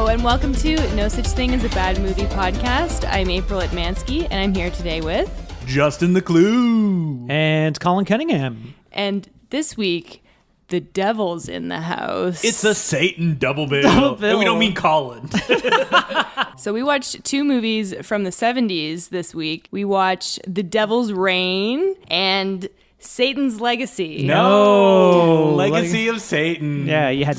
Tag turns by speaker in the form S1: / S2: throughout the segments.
S1: and welcome to No Such Thing as a Bad Movie podcast. I'm April Atmansky, and I'm here today with...
S2: Justin the Clue.
S3: And Colin Cunningham.
S1: And this week, the devil's in the house.
S2: It's a Satan double bill. And we don't mean Colin.
S1: So we watched two movies from the 70s this week. We watched The Devil's Reign and Satan's Legacy.
S2: No, Legacy of Satan.
S3: Yeah, you had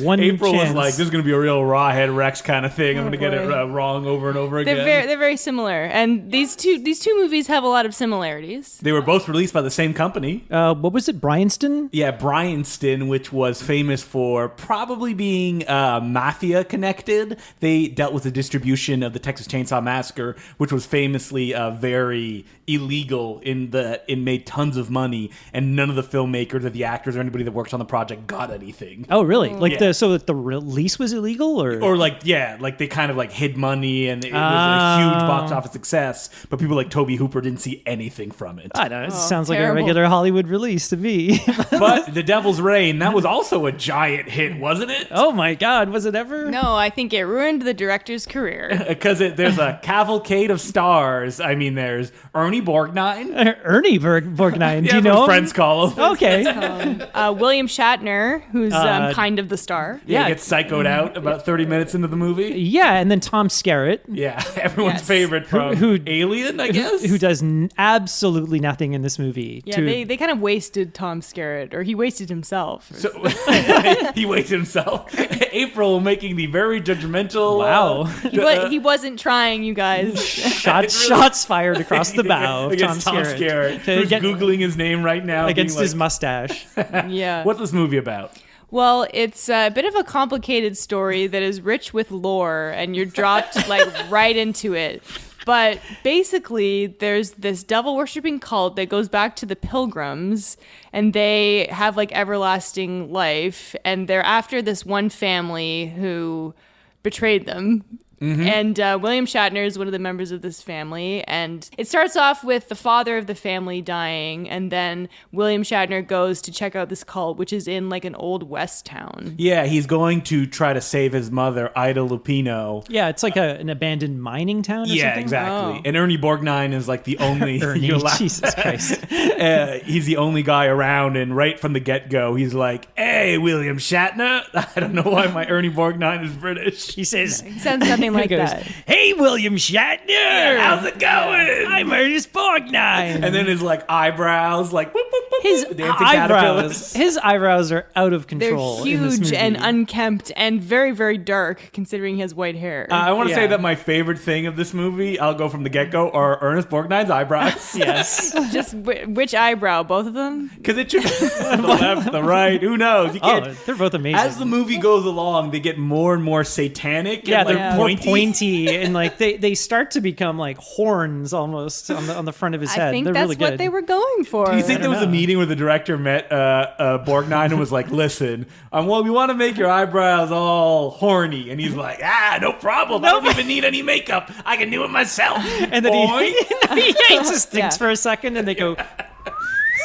S3: one
S2: April
S3: chance.
S2: was like, this is going to be a real Rawhead Rex kind of thing. I'm going to get it wrong over and over again.
S1: They're very similar. And these two movies have a lot of similarities.
S2: They were both released by the same company.
S3: What was it, Bryanston?
S2: Yeah, Bryanston, which was famous for probably being mafia connected. They dealt with the distribution of the Texas Chainsaw Massacre, which was famously very illegal in made tons of money, and none of the filmmakers or the actors or anybody that works on the project got anything.
S3: Oh, really? So the release was illegal, or
S2: they kind of hid money, and it was a huge box office success. But people like Tobe Hooper didn't see anything from it.
S3: I don't know. It sounds
S1: terrible.
S3: like a regular Hollywood release to me.
S2: But The Devil's Reign, that was also a giant hit, wasn't it?
S3: Oh my God, was it ever?
S1: No, I think it ruined the director's career.
S2: Because there's a cavalcade of stars. I mean, there's Ernie Borgnine.
S3: Ernie Borgnine. Do you know him?
S2: Friends call him.
S3: Okay.
S1: William Shatner, who's kind of the star.
S2: Yeah, he gets psychoed out about 30 minutes into the movie.
S3: Yeah, and then Tom Skerritt.
S2: Yeah, everyone's favorite from Alien, I guess.
S3: Who does absolutely nothing in this movie.
S1: Yeah, they kind of wasted Tom Skerritt, or he wasted himself.
S2: So, he wasted himself. April making the very judgmental...
S3: Wow.
S1: He wasn't trying, you guys.
S3: Shots fired across the bow of Tom
S2: Skerritt. Who's Googling his name right now.
S3: Against his mustache.
S1: Yeah.
S2: What's this movie about?
S1: Well, it's a bit of a complicated story that is rich with lore, and you're dropped right into it. But basically, there's this devil-worshipping cult that goes back to the Pilgrims, and they have everlasting life, and they're after this one family who betrayed them. Mm-hmm. And William Shatner is one of the members of this family. And it starts off with the father of the family dying. And then William Shatner goes to check out this cult, which is in an old West town.
S2: Yeah, he's going to try to save his mother, Ida Lupino.
S3: Yeah, it's like an abandoned mining town or something.
S2: Yeah, exactly. Oh. And Ernie Borgnine is the only...
S3: Ernie, Jesus Christ.
S2: He's the only guy around. And right from the get-go, he's like, hey, William Shatner. I don't know why my Ernie Borgnine is British.
S3: He says...
S1: He sounds something like that.
S3: Hey, William Shatner!
S2: How's it going?
S3: I'm Ernest Borgnine.
S2: And then his eyebrows, whoop, whoop, whoop,
S3: his
S2: dancing
S3: eyebrows. His eyebrows are out of control.
S1: They're huge and unkempt and very, very dark, considering he has white hair.
S2: I want to say that my favorite thing of this movie, I'll go from the get-go, are Ernest Borgnine's eyebrows.
S3: Yes.
S1: Just which eyebrow? Both of them?
S2: Because it should be the left, the right. Who knows? You can't,
S3: they're both amazing.
S2: As the movie goes along, they get more and more satanic.
S3: Yeah,
S2: and
S3: they're more pointy, and they start to become like horns almost on the front of his head.
S1: I think
S3: they're
S1: that's
S3: really good.
S1: what they were going for.
S2: Do you think there was a meeting where the director met Borgnine and was like, listen, we want to make your eyebrows all horny. And he's like, no problem. I don't even need any makeup. I can do it myself.
S3: And then he just thinks for a second, and they go...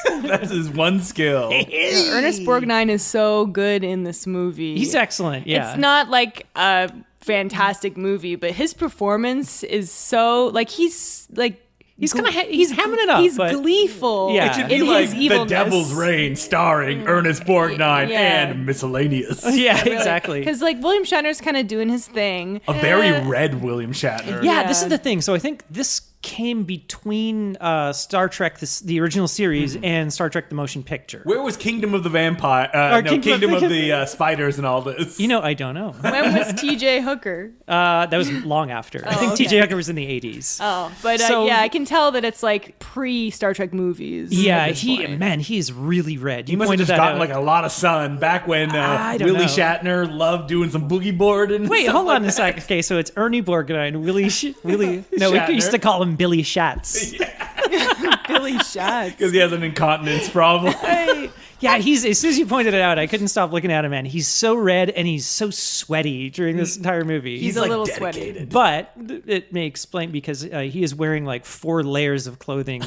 S2: That's his one skill.
S1: Ernest Borgnine is so good in this movie.
S3: He's excellent, yeah.
S1: It's not like a fantastic movie, but his performance is so... he's
S3: hamming it up.
S1: He's gleeful.
S2: Yeah. It should be like The Devil's Reign, starring Ernest Borgnine and miscellaneous.
S3: Yeah, exactly.
S1: Because William Shatner's kind of doing his thing.
S2: A very red William Shatner.
S3: Yeah, this is the thing. So I think this came between Star Trek, the original series, and Star Trek: The Motion Picture.
S2: Where was Kingdom of the Vampire? Kingdom of the Spiders and all this.
S3: I don't know.
S1: When was T.J. Hooker?
S3: That was long after. I think T.J. Hooker was in the 80s.
S1: Oh, but I can tell that it's pre-Star Trek movies.
S3: Yeah, he's really red.
S2: He must have just gotten a lot of sun back when Willie Shatner loved doing some boogie board and
S3: Wait, hold on a sec. Okay, so it's Ernie Borgnine, Willie. No, we used to call him Billy Shats.
S1: Billy Shats.
S2: Because he has an incontinence problem.
S3: Yeah, he's as soon as you pointed it out, I couldn't stop looking at him, man. He's so red and he's so sweaty during this entire movie.
S1: He's a
S2: like
S1: little
S2: dedicated.
S1: sweaty.
S3: But it may explain because he is wearing like 4 layers of clothing.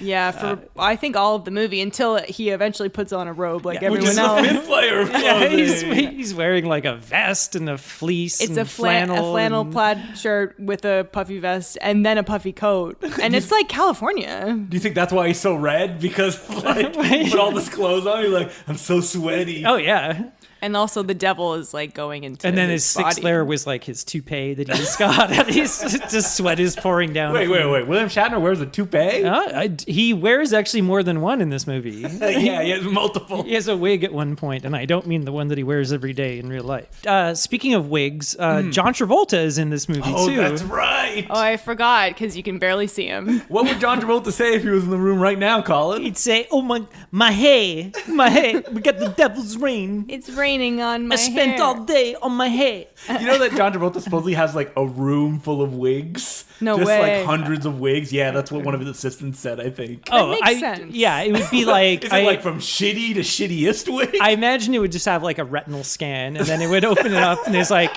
S1: Yeah, for I think all of the movie until he eventually puts on a robe like
S2: Which is
S1: everyone
S2: the
S1: else.
S2: fifth layer of
S3: Yeah,
S2: clothing.
S3: he's wearing like a vest and a fleece.
S1: It's
S3: and
S1: a flannel
S3: and-
S1: plaid shirt with a puffy vest and then a puffy coat, and it's like California.
S2: Do you think that's why he's so red? Because like he put all this clothes on, he's like, I'm so sweaty.
S3: Oh yeah.
S1: And also the devil is like going into
S3: And then his
S1: his
S3: sixth
S1: body.
S3: layer was like his toupee that he just got. And he's just sweat is pouring down.
S2: Wait. William Shatner wears a toupee?
S3: He wears actually more than one in this movie.
S2: Yeah, he has multiple.
S3: He has a wig at one point, and I don't mean the one that he wears every day in real life. Speaking of wigs, John Travolta is in this movie
S2: Oh,
S3: too.
S2: that's right.
S1: Oh, I forgot because you can barely see him.
S2: What would John Travolta say if he was in the room right now, Colin?
S3: He'd say, "Oh my hair, we got the devil's rain.
S1: It's raining on my
S3: I spent
S1: hair.
S3: all day on my hair."
S2: You know that John Travolta supposedly has like a room full of wigs?
S1: No
S2: Just
S1: way.
S2: like hundreds of wigs. Yeah, that's what one of his assistants said, I think.
S1: makes sense.
S3: Yeah, it would be like
S2: Is it like from shitty to shittiest wig?
S3: I imagine it would just have like a retinal scan, and then it would open it up, and there's like,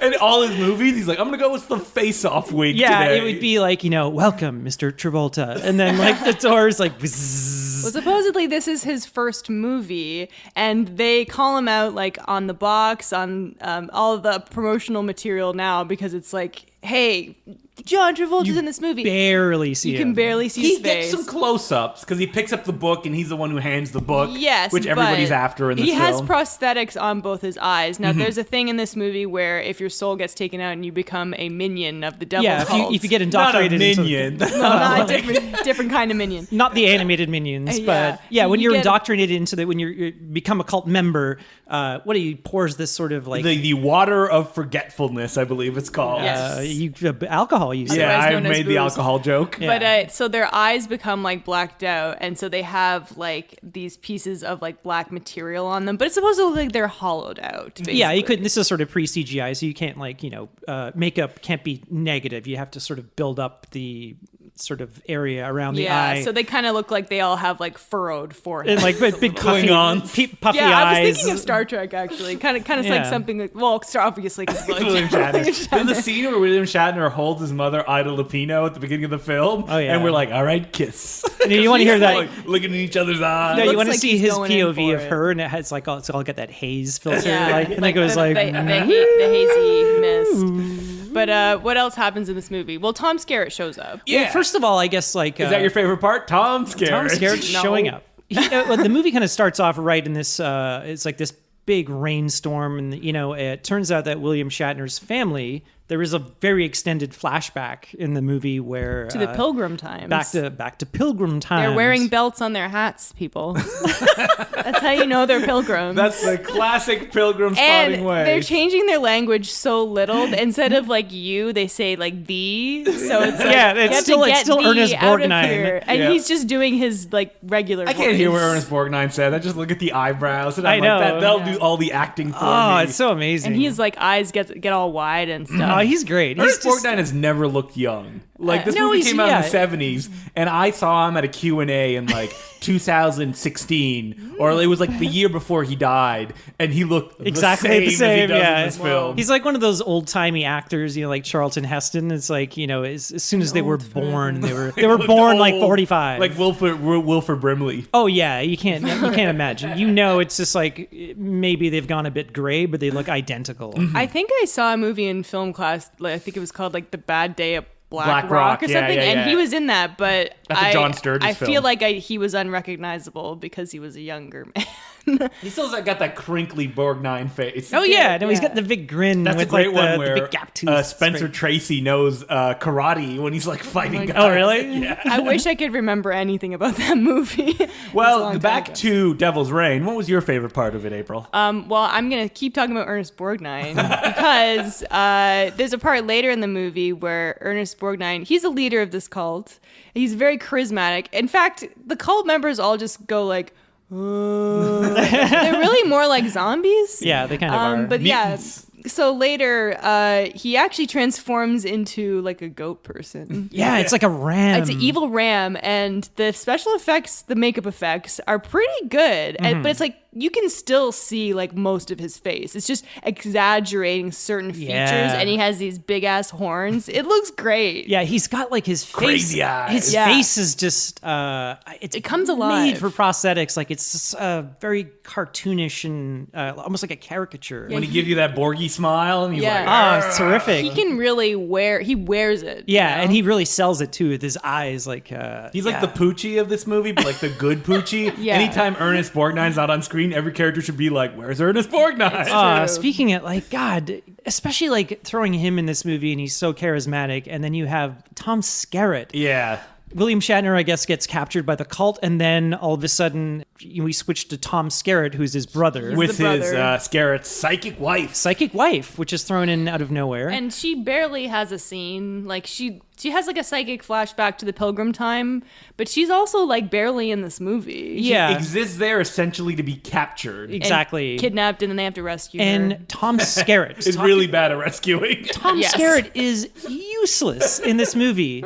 S2: In all his movies, he's like, I'm gonna go with the face-off wig
S3: yeah,
S2: today.
S3: it would be like, welcome, Mr. Travolta, and then like the doors like, bzzz.
S1: Well, supposedly this is his first movie, and they call him out like on the box, on all of the promotional material now because it's like, hey, John Travolta's in this movie.
S3: barely see
S1: You
S3: him.
S1: can barely see
S2: he
S1: his
S2: gets
S1: face.
S2: some close-ups because he picks up the book and he's the one who hands the book.
S1: Yes,
S2: which everybody's
S1: but
S2: after in this
S1: he has
S2: film.
S1: prosthetics on both his eyes. Now, there's a thing in this movie where if your soul gets taken out and you become a minion of the devil
S3: Yeah,
S1: cult,
S3: if you get
S2: Not a
S3: indoctrinated into
S2: minion.
S1: not a different kind of minion.
S3: not the animated minions,
S1: Yeah.
S3: but yeah, when
S1: You
S3: you're
S1: get-
S3: indoctrinated into when you become a cult member, what he pours this sort of like
S2: the water of forgetfulness, I believe it's called.
S1: Yes.
S3: Alcohol use.
S2: Yeah,
S1: Otherwise
S2: I
S1: known as
S2: made the
S1: booze.
S2: alcohol joke.
S3: Yeah.
S1: But so their eyes become like blacked out, and so they have like these pieces of like black material on them. But it's supposed to look like they're hollowed out. Basically.
S3: Yeah, you couldn't. This is sort of pre-CGI, so you can't makeup can't be negative. You have to sort of build up the sort of area around the
S1: Yeah,
S3: eye.
S1: so they kind of look like they all have like furrowed foreheads.
S3: and like big puffy,
S2: Klingons.
S3: puffy
S1: Yeah, I
S3: eyes.
S1: was thinking of Star Trek actually. Kind of like
S3: Yeah.
S1: something like obviously because
S2: William Shatner. There's a scene where William Shatner holds his mother Ida Lupino at the beginning of the film.
S3: Oh, yeah.
S2: And we're like, all right, kiss.
S3: You want to hear that?
S2: Like, looking in each other's eyes.
S3: No, you
S1: looks
S3: want to
S1: like
S3: see
S1: he's
S3: his
S1: going in
S3: POV
S1: for
S3: of
S1: it.
S3: her, and it has like it's all got that haze filter,
S1: Yeah,
S3: and it goes like.
S1: the hazy mist. But what else happens in this movie? Well, Tom Skerritt shows up.
S2: Yeah.
S3: Well, first of all, I guess like
S2: Is that your favorite part? Tom Skerritt.
S3: Tom Skerritt
S1: No.
S3: showing up. The movie kind of starts off right in this. It's like this big rainstorm, and it turns out that William Shatner's family. There is a very extended flashback in the movie where
S1: To the Pilgrim times.
S3: back to Pilgrim times.
S1: They're wearing belts on their hats, people. That's how you know they're pilgrims.
S2: That's the classic pilgrim spotting
S1: and
S2: way.
S1: they're changing their language so little. Instead of like you, they say like thee. So it's like,
S3: Yeah,
S1: you
S3: it's
S1: have
S3: still-
S1: to
S3: it's
S1: get
S3: still
S1: thee
S3: Ernest
S1: out of
S3: Borgnine.
S1: here. And
S2: Yeah.
S1: he's just doing his like regular
S2: I can't hear
S1: voice.
S2: what Ernest Borgnine said. I just look at the eyebrows and
S3: I
S2: I'm
S3: know.
S2: like, they'll
S1: Yeah.
S2: do all the acting for
S3: Oh,
S2: me.
S3: it's so amazing.
S1: And he's like eyes get all wide and stuff.
S3: oh, he's great. He's
S2: Ernest
S3: just-
S2: Borgnine has never looked young. Like this
S3: No,
S2: movie
S3: he's-
S2: came out in
S3: yeah.
S2: the 70s, and I saw him at a Q&A in like 2016, or it was like the year before he died, and he looked
S3: Exactly the
S2: as he
S3: same,
S2: does
S3: yeah.
S2: in this
S1: Whoa.
S2: film.
S3: He's like one of those old timey actors, like Charlton Heston. It's like as soon as they were born, they were
S2: Looked
S3: born like
S2: old,
S3: 45.
S2: like Wilford Brimley.
S3: oh yeah, you can't imagine. It's just like maybe they've gone a bit gray, but they look identical.
S1: I think I saw a movie in film class. Like, I think it was called like The Bad Day at Black
S2: Black
S1: Rock
S2: Rock,
S1: or
S2: yeah,
S1: something,
S2: yeah,
S1: and
S2: yeah.
S1: he was in that. But
S2: That's a John Sturges
S1: I
S2: film.
S1: feel like he was unrecognizable because he was a younger man.
S2: He still's got that crinkly Borgnine face.
S3: Oh yeah, no, he's
S1: Yeah.
S3: got the big grin.
S2: That's
S3: with
S2: a great
S3: like
S2: one
S3: the
S2: where
S3: big gap tooth.
S2: Spencer
S3: It's great.
S2: Tracy knows karate when he's like fighting guys.
S3: Oh really?
S2: Yeah.
S1: I wish I could remember anything about that movie. It was a
S2: Well,
S1: long time
S2: back
S1: ago.
S2: to Devil's Reign. What was your favorite part of it, April?
S1: Well, I'm gonna keep talking about Ernest Borgnine because there's a part later in the movie where Ernest Borgnine, he's a leader of this cult. He's very charismatic. In fact, the cult members all just go like, they're really more like zombies.
S3: Yeah, they kind of are.
S1: But
S2: Mutants.
S1: So later, he actually transforms into like a goat person.
S3: Yeah, it's like a ram.
S1: It's an evil ram, and the special effects, the makeup effects are pretty good. But it's like you can still see like most of his face. It's just exaggerating certain features, and he has these big ass horns. It looks great.
S3: Yeah, he's got like his face.
S2: Crazy eyes.
S3: His face is just it
S1: comes alive.
S3: Made for prosthetics. Like it's very cartoonish and almost like a caricature.
S2: When he gives you that Borgie smile and he's like,
S3: Oh, it's terrific.
S1: He can really wears it.
S3: Yeah,
S1: you know?
S3: and he really sells it too with his eyes. Like
S2: he's like the Poochie of this movie, but like the good Poochie.
S1: Yeah.
S2: Anytime Ernest Borgnine's not on screen, every character should be like, "Where's Ernest Borgnine?"
S1: True.
S3: Speaking of like God, especially like throwing him in this movie, and he's so charismatic, and then you have Tom Skerritt.
S2: Yeah.
S3: William Shatner, I guess, gets captured by the cult, and then all of a sudden we switch to Tom Skerritt, who's his brother.
S2: With
S1: the
S2: his
S1: brother.
S2: Skerritt's psychic wife.
S3: Which is thrown in out of nowhere.
S1: And she barely has a scene. Like she has like a psychic flashback to the Pilgrim time, but she's also like barely in this movie.
S3: yeah.
S2: Exists there essentially to be captured.
S3: Exactly.
S1: And kidnapped, and then they have to rescue her.
S3: And Tom Skerritt.
S2: It's really bad at rescuing.
S3: Tom
S1: Yes.
S3: Skerritt is useless in this movie.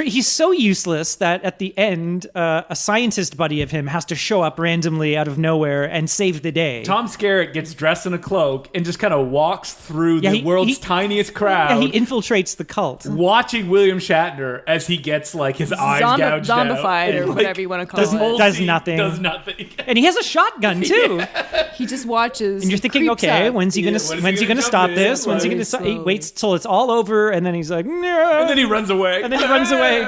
S3: He's so useless that at the end, a scientist buddy of him has to show up randomly out of nowhere and save the day.
S2: Tom Skerritt gets dressed in a cloak and just kind of walks through
S3: Yeah,
S2: the
S3: he-
S2: world's
S3: he-
S2: tiniest crowd,
S3: he infiltrates the cult.
S2: watching William Shatner as he gets like his eyes gouged out.
S1: Zombified, or
S2: And, like,
S1: whatever you want to call
S2: this
S1: it.
S2: whole
S3: Does
S2: scene
S3: nothing.
S2: Does nothing.
S3: And he has a shotgun too.
S1: He just watches.
S3: And you're thinking,
S1: creeps
S3: okay,
S1: up.
S3: when's he gonna
S2: jump
S3: stop
S2: in?
S3: this? When's he
S2: Like,
S3: gonna stop? He
S1: slowly.
S3: waits till it's all over, and then he's like, no.
S2: And then he runs away.
S3: And then he runs away,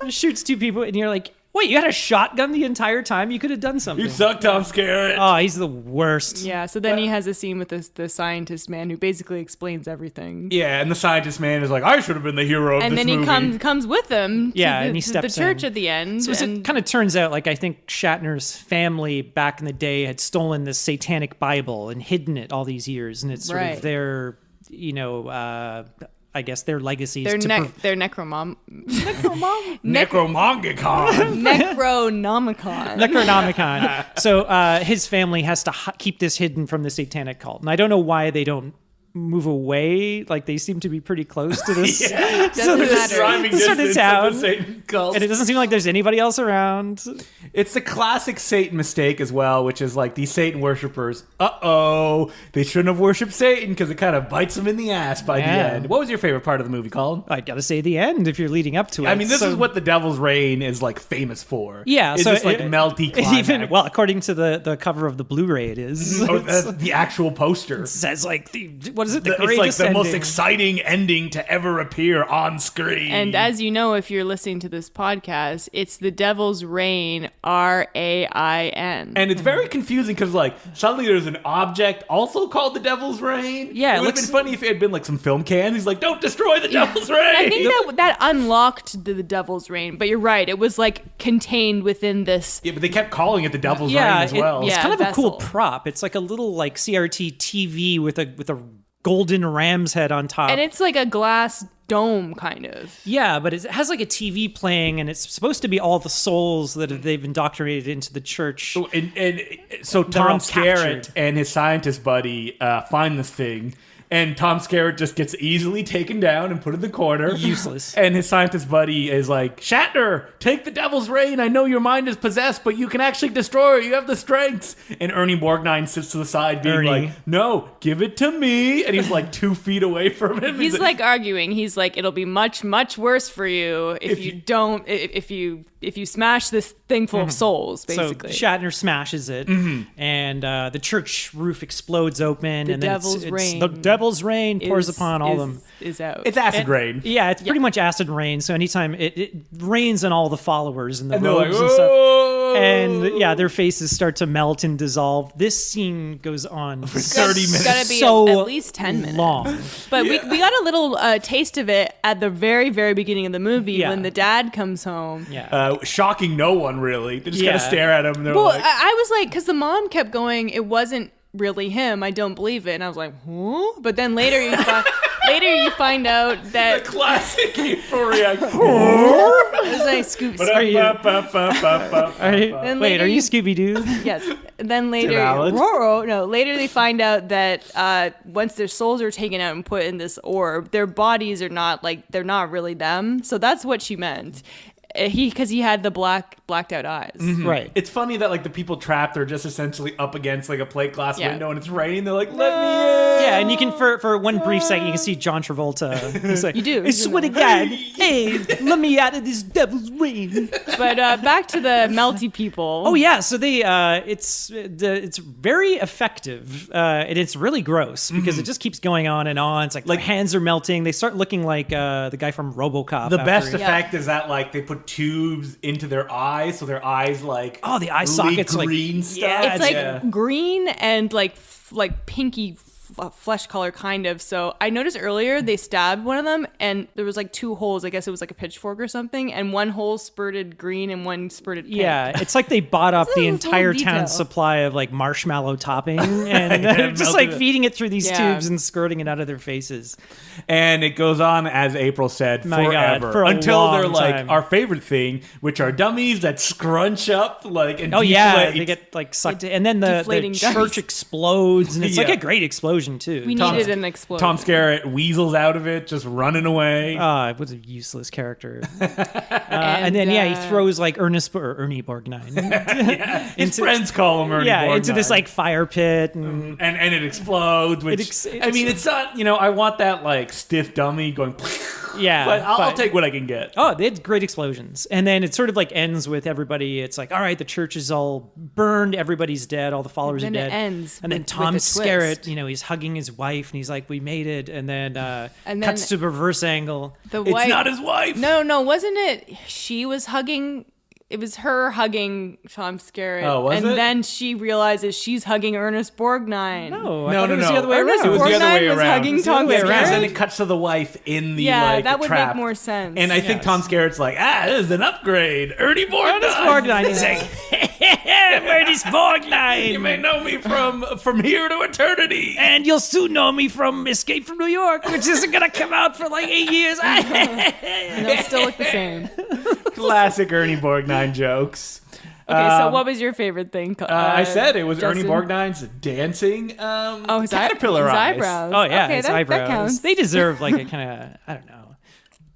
S3: shoots two people, and you're like, wait, you had a shotgun the entire time? You could have done something.
S2: You suck, Tom Skerritt.
S3: Oh, he's the worst.
S1: Yeah, so then he has a scene with the scientist man who basically explains everything.
S2: Yeah, and the scientist man is like, I should have been the hero of
S1: And
S2: this
S1: then he
S2: movie.
S1: comes with them to
S3: Yeah,
S1: the,
S3: and he
S1: to
S3: steps
S1: the church
S3: in.
S1: at the end.
S3: So
S1: and
S3: it kind of turns out, like, I think Shatner's family back in the day had stolen this satanic Bible and hidden it all these years, and it's sort
S1: Right.
S3: of their, I guess their legacies.
S1: they're
S3: to
S1: they're necromom
S2: Necromongicon.
S1: Necronomicon.
S3: Necronomicon. So his family has to keep this hidden from the satanic cult, and I don't know why they don't move away. Like they seem to be pretty close to this.
S1: Doesn't matter.
S2: Driving
S3: This sort of
S2: distance
S3: town.
S2: of the Satan cult.
S3: And it doesn't seem like there's anybody else around.
S2: It's the classic Satan mistake as well, which is like these Satan worshippers, they shouldn't have worshipped Satan because it kind of bites them in the ass by the
S3: Yeah.
S2: end. What was your favorite part of the movie, Colin?
S3: I gotta say the end if you're leading up to it.
S2: I mean, this
S3: So-
S2: is what the Devil's Reign is like famous for.
S3: Yeah,
S2: it's
S3: so
S2: just like melty
S3: It's
S2: climax.
S3: even well, according to the cover of the Blu-ray, it is.
S2: Oh, that's the actual poster.
S3: It says like what is it? The
S2: It's like
S3: greatest
S2: the most
S3: ending.
S2: exciting ending to ever appear on screen.
S1: And as you know, if you're listening to this podcast, it's the Devil's Reign, RAIN.
S2: And it's very confusing because, like, suddenly there's an object also called the Devil's Reign.
S3: Yeah, it
S2: it would have
S3: looks-
S2: been funny if it had been like some film cans. He's like, "Don't destroy the Devil's Reign."
S1: I think that unlocked the Devil's Reign, but you're right. It was like contained within this.
S2: Yeah, but they kept calling it the Devil's
S3: yeah,
S2: Reign as well.
S3: it's
S1: yeah,
S3: kind of a cool
S1: vessel.
S3: prop. It's like a little like CRT TV with a golden ram's head on top.
S1: And it's like a glass dome, kind of.
S3: Yeah, but it has like a TV playing, and it's supposed to be all the souls that they've indoctrinated into the church.
S2: And so
S3: They're all
S2: Tom Skerritt
S3: captured.
S2: and his scientist buddy find this thing. And Tom Skerritt just gets easily taken down and put in the corner.
S3: Useless.
S2: And his scientist buddy is like, Shatner, take the Devil's Reign. I know your mind is possessed, but you can actually destroy it. You have the strengths. And Ernie Borgnine sits to the side being
S3: Ernie.
S2: like, no, give it to me. And he's like 2 feet away from him.
S1: He's like arguing. He's like, it'll be much, much worse for you if you don't, if you smash this thing full of souls, basically.
S3: So Shatner smashes it, and the church roof explodes open, and then
S1: Devil's Reign
S3: the Devil's Rain pours upon all of them.
S1: Is out.
S2: it's acid rain.
S3: Yeah, it's pretty much acid rain. So anytime it rains on all the followers and the
S2: And they're like,
S3: robes and stuff.
S2: "Oh."
S3: And yeah, their faces start to melt and dissolve. This scene goes on for
S2: 30 minutes.
S1: It's gotta be
S3: so
S1: at least 10 minutes.
S3: long.
S1: But we got a little taste of it at the very, very beginning of the movie
S3: Yeah.
S1: when the dad comes home.
S3: Yeah.
S2: Shocking no one, really. They just kind
S3: Yeah.
S2: of stare at him. And they're
S1: Well,
S2: like,
S1: I was like, because the mom kept going, it wasn't really him. I don't believe it. And I was like, huh? But then later you find, later you find out that
S2: Classic euphoria.
S1: there's like scoops.
S3: Wait, are you Scooby-Doo?
S1: Yes. And then later,
S2: Tim Allen?
S1: later they find out that once their souls are taken out and put in this orb, their bodies are not they're not really them. So that's what she meant. Because he had the blacked out eyes.
S2: Mm-hmm.
S3: Right.
S2: It's funny that the people trapped are just essentially up against a plate glass window and it's raining. They're like, let me in.
S3: Yeah, and you can for one brief second you can see John Travolta. He's like,
S1: You do.
S3: I swear to God, hey, let me out of this devil's rain.
S1: But back to the melty people.
S3: Oh yeah, so they it's very effective and it's really gross because it just keeps going on and on. It's like their hands are melting. They start looking like the guy from RoboCop.
S2: The best effect is that they put tubes into their eyes, so their eyes
S3: the eye sockets
S2: green stuff.
S3: Yeah,
S1: It's green and pinky flesh color kind of. So I noticed earlier they stabbed one of them and there was 2 holes. I guess it was a pitchfork or something, and one hole spurted green and one spurted pink.
S3: Yeah, it's like they bought up the entire
S1: detail.
S3: town's supply of marshmallow topping and they're just feeding it through these tubes and squirting it out of their faces.
S2: And it goes on, as April said,
S3: My God,
S2: forever.
S3: for a
S2: until
S3: long
S2: they're
S3: time.
S2: our favorite thing, which are dummies that scrunch up and
S3: Oh yeah,
S2: deflate.
S3: they get sucked in. And then the
S1: Deflating
S3: church
S1: dummies.
S3: explodes and it's
S2: Yeah.
S3: a great explosion too.
S1: We needed an explosion.
S2: Tom Skerritt weasels out of it, just running away.
S3: It was a useless character. And then he throws Ernie Borgnine.
S2: His friends call him Ernie Borgnine.
S3: Into this fire pit and
S2: and it explodes. Which it's not. I want that stiff dummy going.
S3: yeah,
S2: but I'll take what I can get.
S3: Oh, they had great explosions. And then it sort of ends with everybody. It's all right, the church is all burned. Everybody's dead. All the followers are
S1: Then
S3: dead.
S1: it ends
S3: and then
S1: with
S3: Tom
S1: a twist.
S3: Skerritt, he's hugging his wife and he's like, we made it. And then cuts to reverse angle.
S1: The
S2: It's
S1: wife,
S2: not his wife.
S1: No, wasn't it? She was hugging. It was her hugging Tom Skerritt.
S2: Oh, was
S1: and
S2: it?
S1: then she realizes she's hugging Ernest Borgnine.
S3: No, I
S2: No,
S3: thought
S2: no,
S3: it was
S2: no.
S3: the other way
S1: Ernest
S3: around.
S2: It was the other way
S1: Borgnine was
S2: around.
S1: hugging
S3: It was the other
S1: Tom
S3: way around.
S2: Because then
S1: Skerritt.
S2: it cuts to the wife in the
S1: Yeah, that would
S2: trap.
S1: make more sense.
S2: And I think
S3: Yes.
S2: Tom Skerritt's this is an upgrade. Ernie Borgnine.
S3: Ernest Borgnine. He's like, Ernest Borgnine.
S2: You may know me from here to eternity.
S3: And you'll soon know me from Escape from New York, which isn't going to come out for 8 years.
S1: And they'll still look the same.
S2: Classic Ernie Borgnine jokes.
S1: Okay, so what was your favorite thing?
S2: I said it was
S1: Justin?
S2: Ernie Borgnine's dancing
S1: his
S2: caterpillar
S1: his
S2: eyes.
S1: eyebrows.
S3: Oh yeah,
S1: okay,
S3: his
S1: that
S3: eyebrows.
S1: counts.
S3: They deserve a kind of I don't know.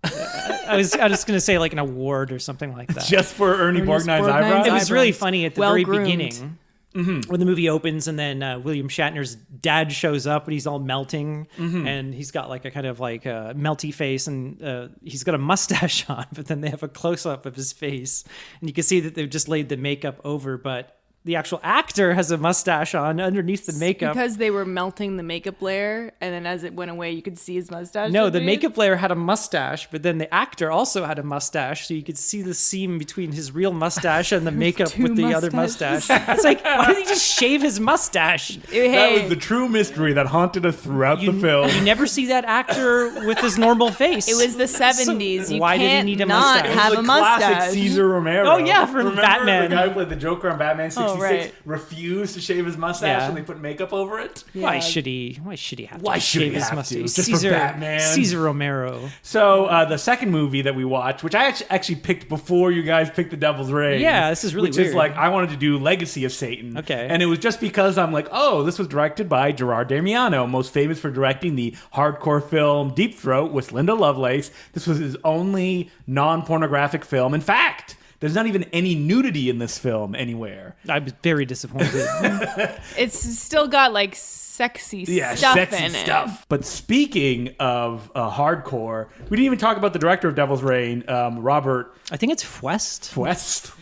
S3: I was gonna say an award or something like that.
S2: Just for Ernie
S1: Ernest
S2: Borgnine's
S1: Borgnine's
S2: eyebrows?
S3: It was really
S1: eyebrows.
S3: funny at the
S1: Well
S3: very
S1: groomed.
S3: beginning when the movie opens, and then William Shatner's dad shows up, and he's all melting, and he's got a kind of melty face, and he's got a mustache on. But then they have a close up of his face, and you can see that they've just laid the makeup over, but the actual actor has a mustache on underneath the makeup.
S1: Because they were melting the makeup layer, and then as it went away, you could see his mustache.
S3: No, the
S1: underneath.
S3: makeup layer had a mustache, but then the actor also had a mustache, so you could see the seam between his real mustache and the makeup
S1: Two
S3: with the other
S1: mustaches.
S3: mustache. It's why did he just shave his mustache?
S2: That
S1: Hey,
S2: was the true mystery that haunted us throughout the film.
S3: You never see that actor with his normal face.
S1: it was the 70s. You
S3: why did he
S1: can't
S3: need a
S1: not
S3: mustache?
S1: have
S2: the
S1: a
S2: classic
S1: mustache.
S2: Caesar Romero.
S3: Oh, yeah, from
S2: Remember
S3: Batman.
S2: the guy who played the Joker on Batman 66
S1: right.
S2: refused to shave his mustache
S3: Yeah.
S2: and they put makeup over it?
S3: Why
S1: Yeah.
S3: should he have
S2: Why
S3: to
S2: should
S3: shave
S2: he
S3: his
S2: have to?
S3: mustache?
S2: Just for Batman.
S3: Caesar Romero.
S2: So the second movie that we watched, which I actually picked before you guys picked The Devil's Reign.
S3: Yeah, this is really
S2: which
S3: weird.
S2: is I wanted to do Legacy of Satan.
S3: Okay.
S2: And it was just because I'm this was directed by Gerard Damiano, most famous for directing the hardcore film Deep Throat with Linda Lovelace. This was his only non-pornographic film. In fact, there's not even any nudity in this film anywhere.
S3: I was very disappointed.
S1: It's still got sexy stuff
S2: sexy
S1: in it.
S2: stuff. But speaking of hardcore, we didn't even talk about the director of Devil's Reign, Robert
S3: I think it's West.
S2: West.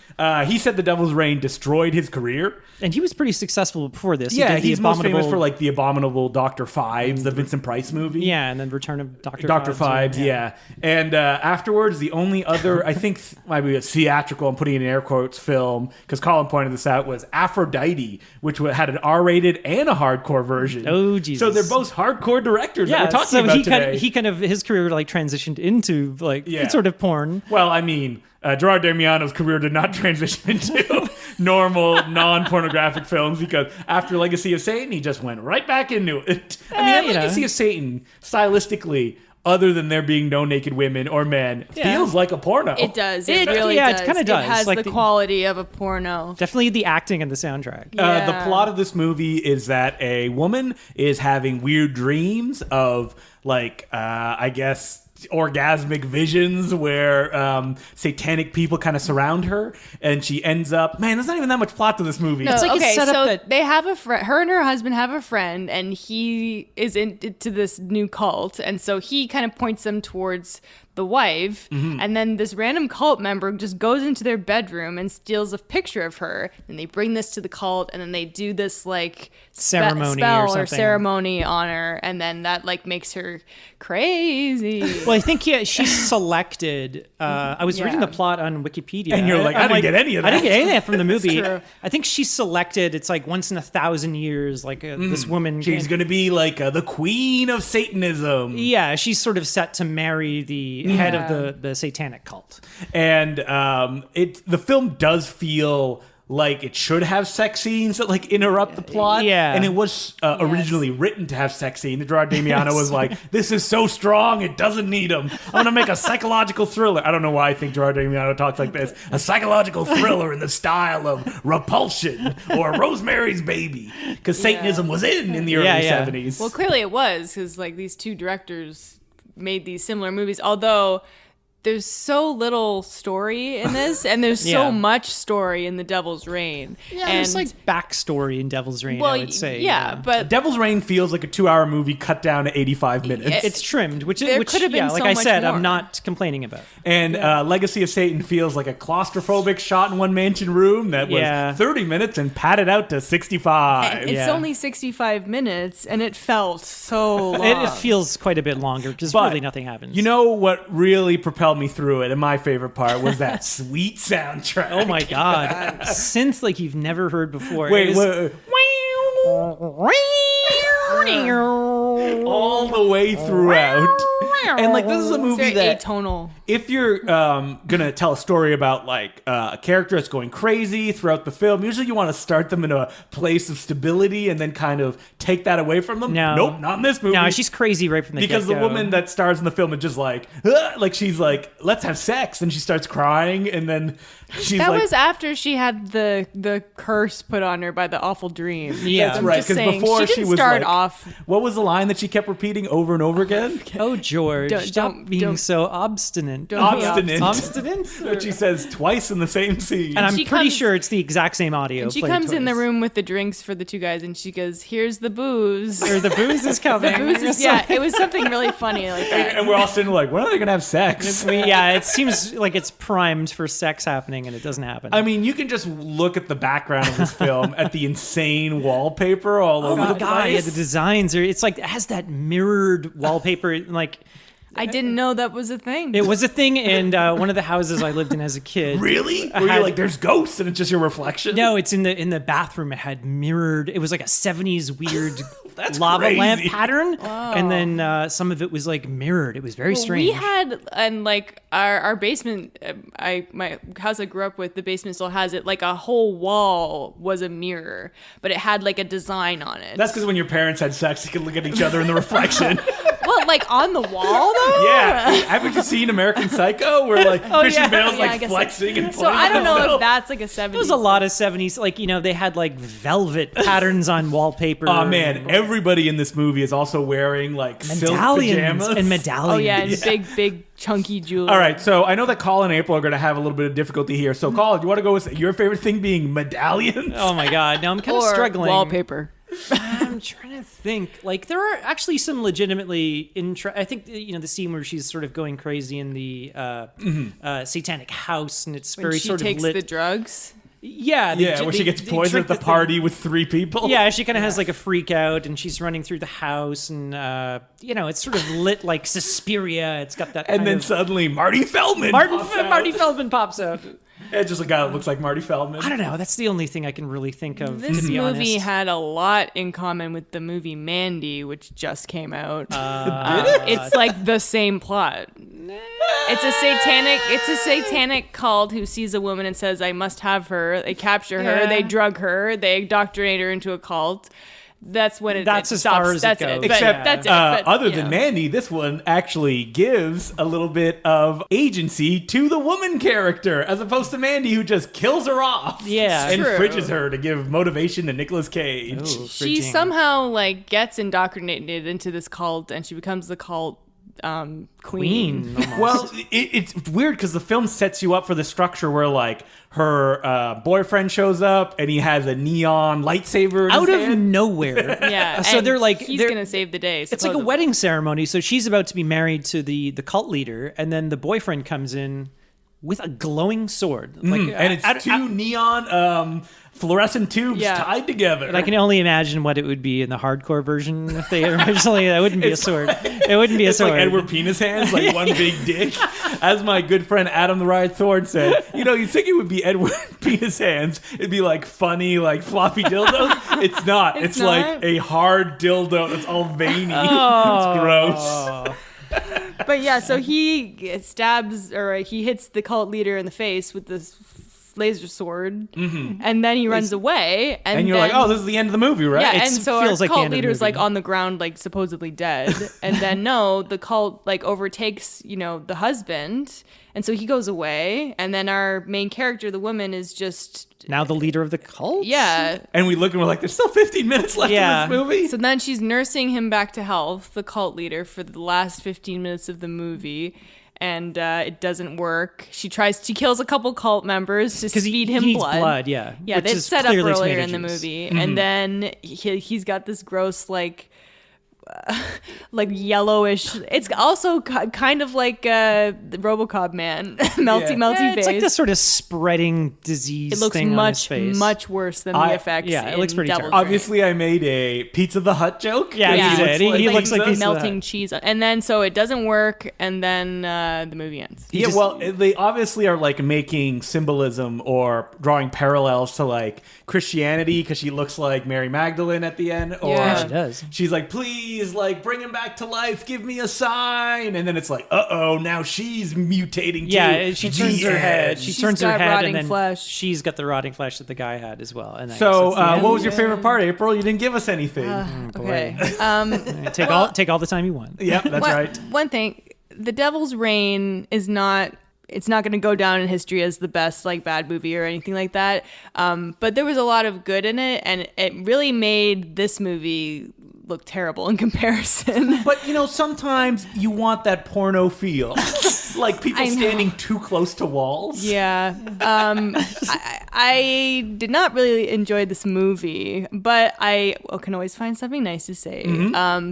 S2: He said The Devil's Reign destroyed his career.
S3: And he was pretty successful before this. He
S2: Yeah,
S3: did the
S2: he's most famous
S3: Abominable-
S2: for The Abominable Dr. Fives, the Vincent Price movie.
S3: Yeah, and then Return of Dr.
S2: Dr. Fives, yeah. And afterwards, the only other, I think, might be a theatrical, I'm putting it in air quotes, film, because Colin pointed this out, was Aphrodite, which had an R-rated and a hardcore version.
S3: Oh, Jesus.
S2: So they're both hardcore directors that
S3: Yeah,
S2: we're talking
S3: so
S2: about
S3: he
S2: today.
S3: kind of his career transitioned into
S2: Yeah.
S3: sort of porn.
S2: Well, I mean, Gerard Damiano's career did not transition into normal non-pornographic films, because after Legacy of Satan, he just went right back into it. I mean, Legacy of Satan, stylistically, other than there being no naked women or men, feels like a porno.
S1: It does. It really does.
S3: It kind of does.
S1: It has
S3: like
S1: the quality of a porno.
S3: Definitely the acting and the soundtrack.
S2: The plot of this movie is that a woman is having weird dreams of, like, I guess, orgasmic visions where satanic people kind of surround her, and she ends up, man, there's not even that much plot to this movie.
S1: No,
S3: It's like it's set up that
S1: they have a friend. Her and her husband have a friend, and he is into this new cult, and so he kind of points them towards the wife, and then this random cult member just goes into their bedroom and steals a picture of her, and they bring this to the cult, and then they do this like
S3: Ceremony
S1: spell
S3: or
S1: or
S3: something.
S1: ceremony on her, and then that like makes her crazy.
S3: Well, I think she's selected. I was reading the plot on Wikipedia,
S2: And you're like, I didn't get any of
S3: I didn't
S2: that.
S3: get any of that from the movie.
S1: true.
S3: I think she's selected. It's like once in 1,000 years, like this woman.
S2: She's going to be like the queen of Satanism.
S3: Yeah, she's sort of set to marry the head of the satanic cult.
S2: And the film does feel like it should have sex scenes that like interrupt the plot.
S3: Yeah.
S2: And it was originally written to have sex scene. Gerard Damiano was like, this is so strong, it doesn't need them. I'm going to make a psychological thriller. I don't know why I think Gerard Damiano talks like this. A psychological thriller in the style of Repulsion or Rosemary's Baby. Because Satanism was in the early 70s.
S1: Well, clearly it was, because like these two directors made these similar movies, although there's so little story in this, and there's so much story in The Devil's Reign.
S3: Yeah,
S1: and
S3: there's like backstory in Devil's Reign, I would say.
S1: But
S2: Devil's Reign feels like a 2-hour movie cut down to 85 minutes.
S3: It's trimmed, which
S1: There could have been
S3: like
S1: so
S3: I
S1: much
S3: said,
S1: more.
S3: I'm not complaining about.
S2: And Legacy of Satan feels like a claustrophobic shot in one mansion room that was 30 minutes and padded out to 65.
S1: it's only 65 minutes, and it felt so long.
S3: It feels quite a bit longer because
S2: But
S3: really nothing happens.
S2: You know what really propelled me through it, and my favorite part was that sweet soundtrack.
S3: Oh my god, synth like you've never heard before.
S2: Wait,
S3: It is-
S2: wait. All the way throughout. And like this is a
S1: It's
S2: movie
S1: very
S2: that
S1: atonal.
S2: if you're gonna tell a story about like a character that's going crazy throughout the film, usually you want to start them in a place of stability and then kind of take that away from them.
S3: No.
S2: Nope, not in this movie.
S3: No, she's crazy right from the
S2: because the
S3: get-go.
S2: woman that stars in the film is just like she's like, let's have sex, and she starts crying, and then she's
S1: That
S2: like,
S1: was after she had the curse put on her by the awful dream.
S3: Yeah.
S2: that's
S1: I'm
S2: right.
S1: just
S2: Because
S1: saying,
S2: before
S1: she
S2: she
S1: didn't
S2: was
S1: start
S2: like,
S1: off.
S2: what was the line that she kept repeating over and over again?
S3: Oh George, stop being so obstinate.
S1: Don't be
S2: Obstinate.
S3: Obstinate?
S2: Which she says twice in the same scene.
S3: And I'm
S1: She
S3: pretty
S1: comes-
S3: sure it's the exact same audio.
S1: And she
S3: played
S1: comes in the
S3: twice.
S1: room with the drinks for the two guys, and she goes, "Here's the booze."
S3: Or the booze is coming.
S1: It was something really funny like that.
S2: and we're all sitting like, when are they gonna have sex?
S3: Yeah, it seems like it's primed for sex happening, and it doesn't happen.
S2: I mean, you can just look at the background of this film at the insane wallpaper all over the
S3: God, yeah,
S2: place.
S3: the designs are. It's like it has that mirrored wallpaper. Like
S1: I didn't know that was a thing.
S3: it was a thing in one of the houses I lived in as a kid.
S2: Really? Where
S3: had-
S2: you're like, there's ghosts and it's just your reflection?
S3: No, it's in the bathroom. It had mirrored. It was like a 70s weird
S2: That's
S3: lava
S2: crazy.
S3: lamp pattern, and then some of it was like mirrored. It was very strange.
S1: We had, and like our basement, my house I grew up with, the basement still has it. Like a whole wall was a mirror, but it had like a design on it.
S2: That's because when your parents had sex, you could look at each other in the reflection.
S1: well, like on the wall though.
S2: Yeah. Haven't you seen American Psycho where like Christian
S3: yeah.
S2: Bale's
S1: Yeah, I
S2: like
S1: guess
S2: flexing and
S1: So
S2: playing
S1: I don't know
S2: himself?
S1: if that's like a 70s.
S3: There was a lot of 70s, like, they had like velvet patterns on wallpaper.
S2: Oh man, everybody in this movie is also wearing like silk
S3: medallions
S2: pajamas.
S3: and medallions.
S1: Oh yeah, and big chunky jewelry.
S2: All right, so I know that Colin and April are going to have a little bit of difficulty here. So Colin, do you want to go with your favorite thing being medallions?
S3: Oh my god, now I'm kind of
S1: Or
S3: struggling.
S1: wallpaper.
S3: I'm trying to think. Like, there are actually some legitimately I think the scene where she's sort of going crazy in the satanic house, and it's
S1: When
S3: very
S1: she
S3: sort
S1: takes
S3: of lit.
S1: the drugs.
S3: Yeah,
S2: Yeah, where she gets poisoned at the party with 3 people.
S3: Yeah, she kind of has like a freak out, and she's running through the house, and it's sort of lit like Suspiria. It's got that.
S2: And
S3: kind
S2: then
S3: of,
S2: suddenly Marty Feldman pops out.
S3: Marty Feldman pops out.
S2: It's just a guy that looks like Marty Feldman.
S3: I don't know. That's the only thing I can really think of.
S1: This
S3: to be
S1: movie
S3: honest.
S1: had a lot in common with the movie Mandy, which just came out.
S2: Did it?
S1: It's like the same plot. It's a satanic cult who sees a woman and says, I must have her. They capture her, they drug her, they indoctrinate her into a cult. That's when
S3: That's
S1: it
S3: as
S1: stops.
S3: far as
S1: That's
S3: it goes.
S1: But
S2: Except,
S1: that's it. But,
S2: other than Mandy, this one actually gives a little bit of agency to the woman character, as opposed to Mandy, who just kills her off.
S3: Yeah.
S2: And
S1: True.
S2: fridges her to give motivation to Nicolas Cage.
S3: Ooh,
S1: she
S3: fridging.
S1: somehow like gets indoctrinated into this cult, and she becomes the cult queen.
S3: almost.
S2: Well, it's weird because the film sets you up for the structure where, like, her boyfriend shows up and he has a neon lightsaber in
S3: out
S2: his
S3: of
S2: hand.
S3: nowhere.
S1: Yeah.
S3: So
S1: and
S3: they're like
S1: he's
S3: they're-
S1: gonna save the day.
S3: It's like a
S1: supposedly.
S3: wedding ceremony. So she's about to be married to the cult leader, and then the boyfriend comes in with a glowing sword. Like,
S2: And it's two neon fluorescent tubes
S1: Yeah.
S2: tied together.
S3: And I can only imagine what it would be in the hardcore version if they originally. That wouldn't be a sword. It wouldn't be a
S2: It's
S3: sword.
S2: like Edward Penis Hands, like one big dick. As my good friend Adam the Riot Thorne said, you'd think it would be Edward Penis Hands. It'd be like funny, like floppy dildos. It's not. It's
S1: not?
S2: like a hard dildo that's all veiny.
S3: Oh.
S2: It's gross.
S1: But yeah, so he stabs or he hits the cult leader in the face with this laser sword, and then he runs away.
S2: And you're
S1: then,
S2: like, oh, this is the end of the movie, right?
S1: yeah,
S3: It's-
S1: and so our
S3: feels like the
S1: cult
S3: end of the
S1: leader's
S3: movie.
S1: like on the ground, like supposedly dead, and then no, the cult like overtakes, the husband, and so he goes away, and then our main character, the woman, is just
S3: Now the leader of the cult.
S1: yeah.
S2: And we look and we're like, there's still 15 minutes left
S3: Yeah.
S2: in this movie.
S1: So then she's nursing him back to health, the cult leader, for the last 15 minutes of the movie. And it doesn't work. She kills a couple cult members to feed him
S3: he needs
S1: blood.
S3: blood. Yeah,
S1: Yeah,
S3: which
S1: that's
S3: is
S1: set up
S3: clearly
S1: earlier
S3: tomato
S1: in the
S3: juice.
S1: movie. And then he's got this gross, like yellowish. It's also kind of like the RoboCop man, melty
S3: Yeah,
S1: face.
S3: it's like this sort of spreading disease.
S1: It looks
S3: thing on his
S1: much,
S3: face.
S1: much worse than the
S2: I-
S1: effects.
S3: yeah, it
S1: in
S3: looks pretty
S1: Devil's
S3: terrible.
S1: Rain.
S2: Obviously, I made a Pizza the Hut joke.
S3: Yeah,
S1: Yeah.
S3: he did. He looks like
S2: pizza.
S3: Pizza the Hut.
S1: melting cheese, and then so it doesn't work, and then the movie ends.
S2: Yeah, well, they obviously are like making symbolism or drawing parallels to like Christianity because she looks like Mary Magdalene at the end. Or
S1: Yeah,
S3: she does.
S2: She's like, please, like, bring him back to life. Give me a sign. And then it's like, uh-oh, now she's mutating too.
S3: Yeah, she turns her head. She
S1: She's
S3: turns her
S1: got
S3: head,
S1: rotting
S3: and then
S1: flesh.
S3: she's got the rotting flesh that the guy had as well. And I
S2: So,
S3: guess that's
S2: what was your favorite part, April? You didn't give us anything.
S1: Okay.
S3: take all the time you want.
S2: Yep, that's right.
S1: One thing, The Devil's Reign is not. It's not going to go down in history as the best like bad movie or anything like that. But there was a lot of good in it, and it really made this movie look terrible in comparison.
S2: But, sometimes you want that porno feel. Like people
S1: I know.
S2: standing too close to walls.
S1: Yeah. I did not really enjoy this movie, but I can always find something nice to say.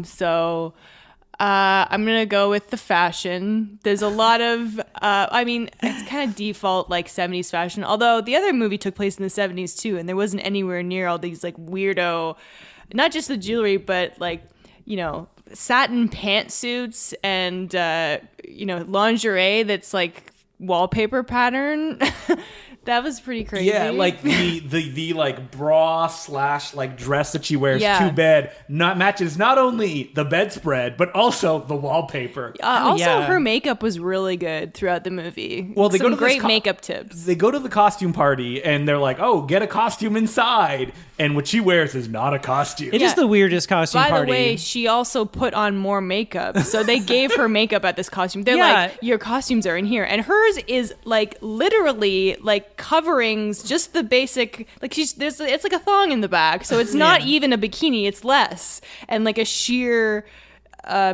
S1: So I'm going to go with the fashion. There's a lot of, it's kind of default like 70s fashion, although the other movie took place in the 70s too, and there wasn't anywhere near all these like weirdo, not just the jewelry, but like, satin pantsuits and, lingerie that's like wallpaper pattern. That was pretty crazy.
S2: Yeah, like the like bra / like dress that she wears
S1: Yeah.
S2: to bed matches not only the bedspread but also the wallpaper.
S1: Also,
S3: yeah.
S1: her makeup was really good throughout the movie.
S2: Well, they go
S1: Some
S2: to this
S1: great makeup tips.
S2: They go to the costume party and they're like, "Oh, get a costume inside," and what she wears is not a costume.
S3: It is the weirdest costume
S1: By
S3: party.
S1: the way, she also put on more makeup. So they gave her makeup at this costume. They're
S3: Yeah.
S1: like, your costumes are in here. And hers is like literally like coverings, just the basic, like it's like a thong in the back. So it's not even a bikini, it's less. And like a sheer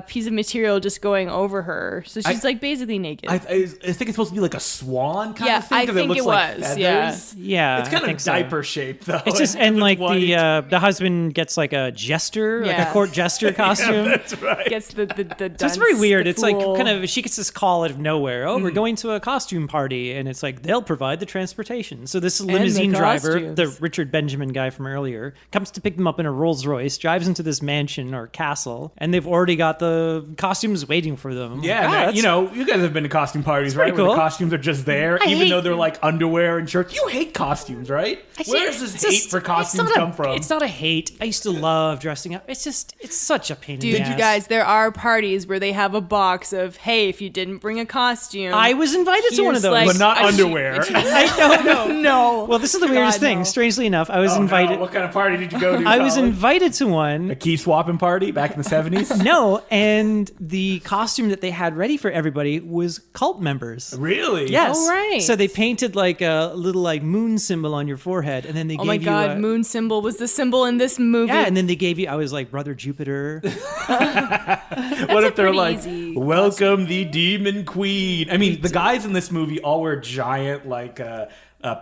S1: piece of material just going over her. So she's like basically naked.
S2: I think it's supposed to be like a swan kind
S1: Yeah,
S2: of thing
S1: I
S2: because
S1: think
S2: it looks
S1: it
S2: like
S1: was,
S2: feathers.
S3: Yeah,
S2: It's kind
S3: I think
S2: of
S3: so.
S2: diaper shaped though.
S3: It's just and like
S2: white.
S3: the husband gets like a jester, like
S1: Yeah.
S3: a court jester costume.
S2: That's right.
S1: Gets the
S3: So it's very weird. It's like
S1: fool.
S3: kind of she gets this call out of nowhere. Oh, we're going to a costume party, and it's like they'll provide the transportation. So this limousine driver,
S1: costumes.
S3: the Richard Benjamin guy from earlier, comes to pick them up in a Rolls Royce, drives into this mansion or castle, and they've already got the costumes waiting for them. I'm like,
S2: Yeah,
S3: "Ah,
S2: and you know, you guys have been to costume parties, right?
S3: pretty
S2: Where the
S3: cool.
S2: costumes are just there,
S3: I
S2: even
S3: hate-
S2: though they're like underwear and shirts. You hate costumes, right? Where does this hate for costumes come from?
S3: It's not a hate. I used to love dressing up. It's such a pain in the
S1: Dude,
S3: ass.
S1: you guys, there are parties where they have a box of, hey, if you didn't bring a costume.
S3: I was invited to one of
S1: here's,
S3: those.
S2: But not
S1: a
S2: underwear.
S3: I don't know.
S1: No.
S3: Well, this is the weirdest
S1: God,
S3: thing.
S1: no.
S3: Strangely enough, I was
S2: Oh, no.
S3: invited.
S2: What kind of party did you go to?
S3: I was
S2: Colin?
S3: invited to
S2: A
S3: one.
S2: key swapping party back in the 70s?
S3: No, and the costume that they had ready for everybody was cult members.
S2: Really?
S3: Yes.
S1: Oh, right.
S3: So they painted like a little like moon symbol on your forehead, and then they
S1: Oh
S3: gave
S1: my
S3: you
S1: God,
S3: a,
S1: moon symbol was the symbol in this movie.
S3: yeah, and then they gave you. I was like Brother Jupiter.
S2: What if they're
S1: pretty
S2: like,
S1: easy
S2: welcome the demon queen? I mean, the guys in this movie all wear giant, like,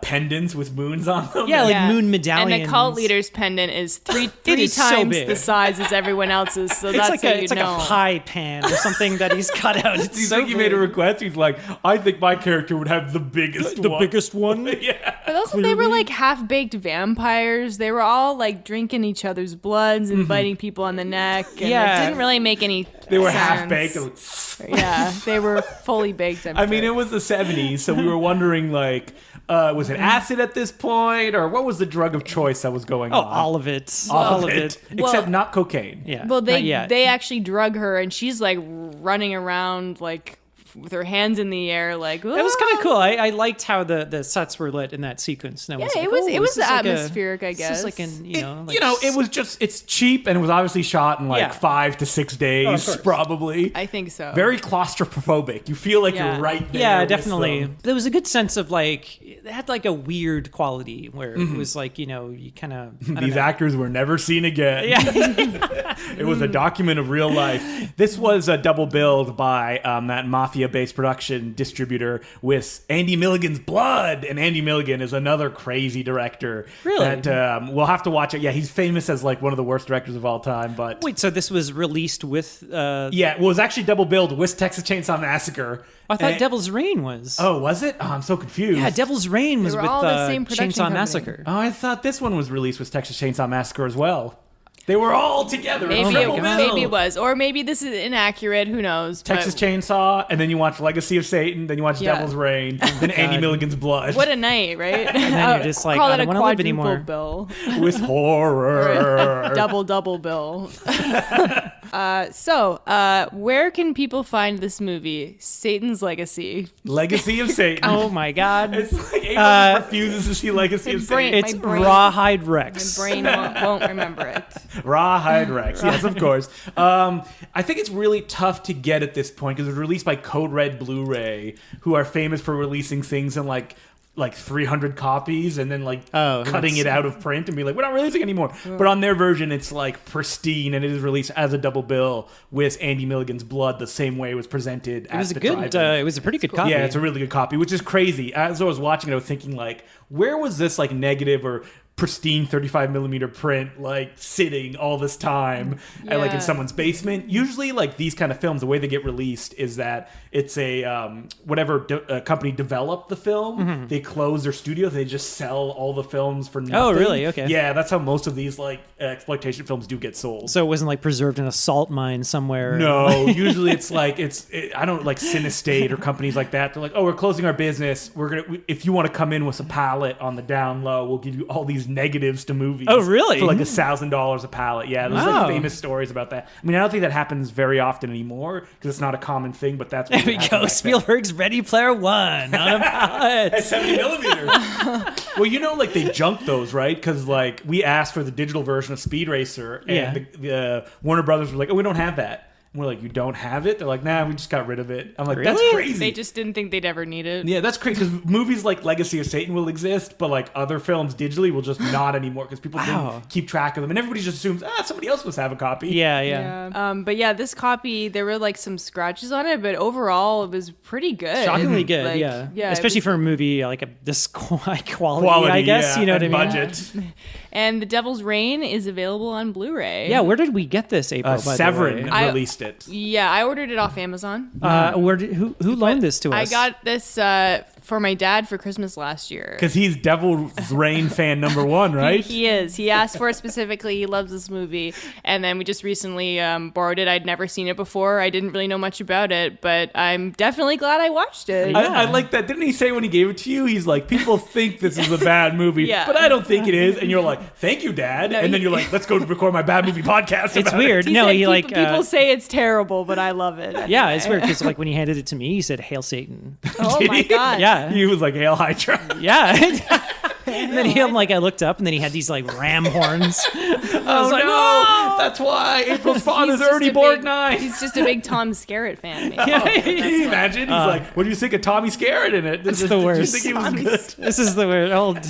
S2: pendants with moons on them.
S3: Yeah, like moon medallions.
S1: And the cult leader's pendant is three
S3: is so
S1: times
S3: big.
S1: the size as everyone else's. So
S3: It's
S1: that's
S3: like
S1: how you
S3: it's like
S1: know.
S3: a pie pan or something that he's cut out. It's
S2: He's
S3: so
S2: like, he made a
S3: big.
S2: request. He's like, I think my character would have the biggest one.
S3: biggest one.
S2: Yeah.
S1: But also, they were like half-baked vampires. They were all like drinking each other's bloods and biting people on the neck. And
S3: Yeah.
S1: it didn't really make any.
S2: They were
S1: sense.
S2: half-baked.
S1: Yeah, they were fully baked.
S2: I mean, it was the 70s, so we were wondering, like, was it acid at this point, or what was the drug of choice that was going
S3: Oh,
S2: on?
S3: all of it.
S2: All of it.
S1: Well-
S2: Except not cocaine.
S3: Yeah.
S1: Well,
S3: not yet.
S1: they actually drug her, and she's like running around like with her hands in the air, like
S3: It was kind of cool. I liked how the sets were lit in that sequence. And I was
S1: Yeah,
S3: like,
S1: it was-
S3: oh,
S1: it was
S3: this is like
S1: atmospheric, I
S3: This
S1: guess.
S3: is like an
S2: It was just, it's cheap, and it was obviously shot in like
S3: Yeah.
S2: 5 to 6 days,
S3: course.
S2: probably.
S1: I think so.
S2: Very claustrophobic. You feel like
S1: Yeah.
S2: you're right there.
S3: Yeah,
S2: with
S3: definitely.
S2: them.
S3: There was a good sense of like it had like a weird quality where it was like you kind of
S2: These actors were never seen again.
S3: Yeah.
S2: It was a document of real life. This was a double billed by that mafia-based production distributor with Andy Milligan's Blood, and Andy Milligan is another crazy director.
S3: Really?
S2: That we'll have to watch it. Yeah, he's famous as like one of the worst directors of all time. But
S3: Wait, so this was released with?
S2: yeah, well, it was actually double billed with Texas Chainsaw Massacre.
S3: I thought
S2: And-
S3: Devil's Rain was.
S2: Oh, was it? Oh, I'm so confused.
S3: yeah, Devil's Rain was
S1: were
S3: with
S1: all the same production
S3: Chainsaw
S1: company.
S3: Massacre.
S2: Oh, I thought this one was released with Texas Chainsaw Massacre as well. They were all together.
S1: maybe
S2: Triple bill.
S1: maybe it was, or maybe this is inaccurate. Who knows?
S2: Texas
S1: But
S2: Chainsaw, and then you watch Legacy of Satan, then you watch
S1: Yeah.
S2: Devil's Reign, then Andy Milligan's Blood.
S1: What a night, right? And
S3: then you're just like,
S1: call
S3: I
S1: it
S3: don't
S1: a
S3: wanna live
S1: quadruple
S3: anymore.
S1: bill,
S2: with horror.
S1: double bill. Where can people find this movie, Satan's Legacy?
S2: Legacy of Satan.
S3: Oh my god.
S2: It's like April just refuses to see Legacy of
S1: brain-
S2: Satan.
S3: It's
S1: my brain-
S3: Rawhide
S1: My
S3: Rex.
S1: brain won't remember it.
S2: Rawhide Rex. Yes, of course. I think it's really tough to get at this point because it was released by Code Red Blu-ray, who are famous for releasing things in like 300 copies and then cutting it out of print and be like, we're not releasing anymore. But on their version, it's like pristine, and it is released as a double bill with Andy Milligan's Blood the same way it was presented.
S3: It was a good. It was a pretty good copy.
S2: Yeah, it's a really good copy, which is crazy. As I was watching it, I was thinking like, where was this like negative or pristine 35 millimeter print like sitting all this time at, like in
S1: Yeah.
S2: someone's basement? Usually like these kind of films, the way they get released is that it's a whatever company developed the film, they close their studio, they just sell all the films for nothing.
S3: Oh, really? Okay.
S2: Yeah, that's how most of these like exploitation films do get sold.
S3: So it wasn't like preserved in a salt mine somewhere.
S2: No, usually it's like I don't like Cinestate or companies like that. They're like, oh, we're closing our business. If you want to come in with a pallet on the down low, we'll give you all these negatives to movies.
S3: Oh, really?
S2: For like $1,000 a pallet. Yeah, there's
S3: Wow.
S2: like famous stories about that. I mean, I don't think that happens very often anymore because it's not a common thing. But that's what
S3: There we
S2: happened
S3: go.
S2: back then.
S3: Spielberg's Ready Player One on a pallet.
S2: At 70 millimeter. Well, you know, like they junked those, right? Because like we asked for the digital version of Speed Racer, and
S3: Yeah.
S2: the Warner Brothers were like, "Oh, we don't have that." And we're like, "You don't have it?" They're like, "Nah, we just got rid of it." I'm like, "That's
S3: Really?
S2: crazy."
S1: They just didn't think they'd ever need it.
S2: Yeah, that's crazy because movies like Legacy of Satan will exist, but like other films digitally will just not anymore because people
S3: Wow.
S2: didn't keep track of them, and everybody just assumes somebody else must have a copy.
S3: Yeah.
S1: But yeah, this copy, there were like some scratches on it, but overall it was pretty good.
S3: Shockingly good,
S1: Like,
S3: yeah.
S1: it
S3: Especially
S1: was-
S3: for a movie like this high quality, I guess.
S2: yeah,
S3: You know what I
S2: and
S3: mean?
S2: budget.
S1: And The Devil's Reign is available on Blu-ray.
S3: Yeah, where did we get this, April? by the
S2: Severin
S3: way?
S1: I-
S2: released it.
S1: Yeah, I ordered it off Amazon.
S3: Who loaned this to us?
S1: I got this for my dad for Christmas last year.
S2: Because he's Devil's Reign fan number one, right?
S1: He is. He asked for it specifically. He loves this movie. And then we just recently borrowed it. I'd never seen it before. I didn't really know much about it, but I'm definitely glad I watched it.
S2: I like that. Didn't he say when he gave it to you, he's like, people think this is a bad movie,
S1: Yeah.
S2: but I don't think it is. And you're like, thank you, Dad. And then you're like, let's go record my bad movie podcast.
S3: It's
S2: about
S3: weird.
S2: It.
S3: No,
S1: said
S3: he
S1: people,
S3: like
S1: people say it's terrible, but I love it.
S3: yeah, it's weird because like when he handed it to me, he said, "Hail Satan."
S1: Oh
S2: Did
S1: my
S2: he?
S1: god.
S3: Yeah,
S2: He was like, Hail Hydra.
S3: yeah. And then I looked up, and then he had these like ram horns. I was like,
S2: no, that's why April's father's
S1: He's just
S2: Ernie
S1: a big-
S2: Borgnine.
S1: He's just a big Tom Skerritt fan. Maybe.
S2: Can you imagine? He's like, what do you think of Tommy Skerritt in it?
S3: It's the
S2: Did you
S3: worst.
S2: think he was
S1: Tommy
S2: good?
S3: This is the weird old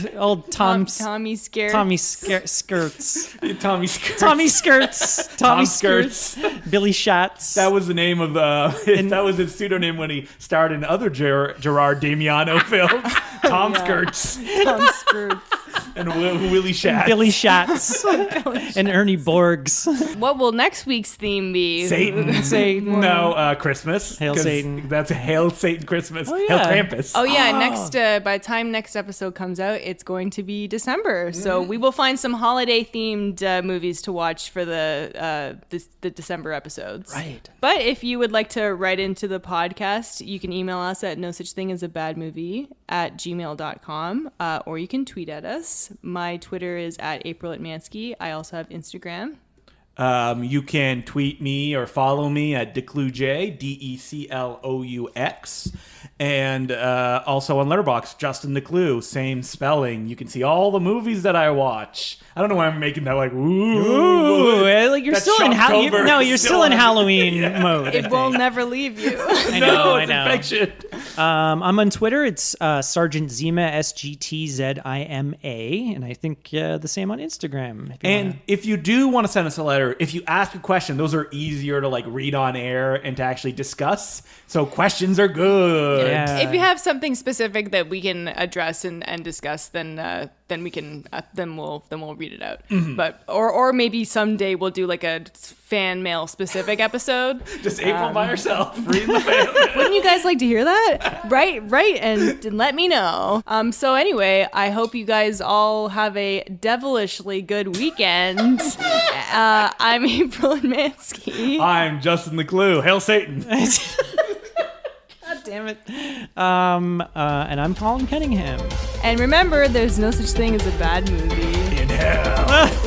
S1: Tommy Skerritt.
S3: Skirts.
S2: Tommy Skerritt.
S3: Tommy Skirts. Tommy
S2: Tom
S3: Skirts. Billy Shats.
S2: That was the name of that was his pseudonym when he starred in other Gerard Damiano films. Tom Skirts
S1: Tom Skerritt.
S2: and Willie Shatner.
S3: Billy Shats. And Ernie Borgs.
S1: What will next week's theme be?
S2: Satan. No, Christmas.
S3: Hail
S2: 'Cause
S3: Satan.
S2: That's Hail Satan Christmas.
S3: Oh,
S2: Hail
S3: yeah.
S2: Krampus.
S1: Oh yeah, by the time next episode comes out, it's going to be December. So we will find some holiday themed movies to watch for the December episodes.
S3: Right.
S1: But if you would like to write into the podcast, you can email us at nosuchthingasabadmovie@gmail.com, or you can tweet at us. My Twitter is at April Atmansky. I also have Instagram.
S2: You can tweet me or follow me at Decloux, DECLOUX. And also on Letterboxd, Justin Decloux, same spelling. You can see all the movies that I watch. I don't know why I'm making that like,
S3: Ooh, like you're
S2: That
S3: still in
S2: Shocktober
S3: No,
S2: is
S3: you're
S2: still
S3: still in
S2: on.
S3: Halloween mode. I
S1: It will
S3: think.
S1: never leave you.
S3: I
S2: no,
S3: know,
S2: it's
S3: I know.
S2: infection.
S3: I'm on Twitter. It's Sergeant Zima, SGTZIMA, and I think the same on Instagram. If you
S2: And
S3: wanna-
S2: if you do want to send us a letter, if you ask a question, those are easier to like read on air and to actually discuss. So questions are good.
S3: Yeah.
S1: If you have something specific that we can address and discuss, then we can then we'll read it out. But or maybe someday we'll do like a fan mail specific episode.
S2: Just April by herself, reading the fan.
S1: Wouldn't you guys like to hear that? Right, and let me know. So anyway, I hope you guys all have a devilishly good weekend. I'm April Mansky.
S2: I'm Justin Decloux. Hail Satan.
S3: God damn it. And I'm Colin Cunningham.
S1: And remember, there's no such thing as a bad movie.
S2: In hell.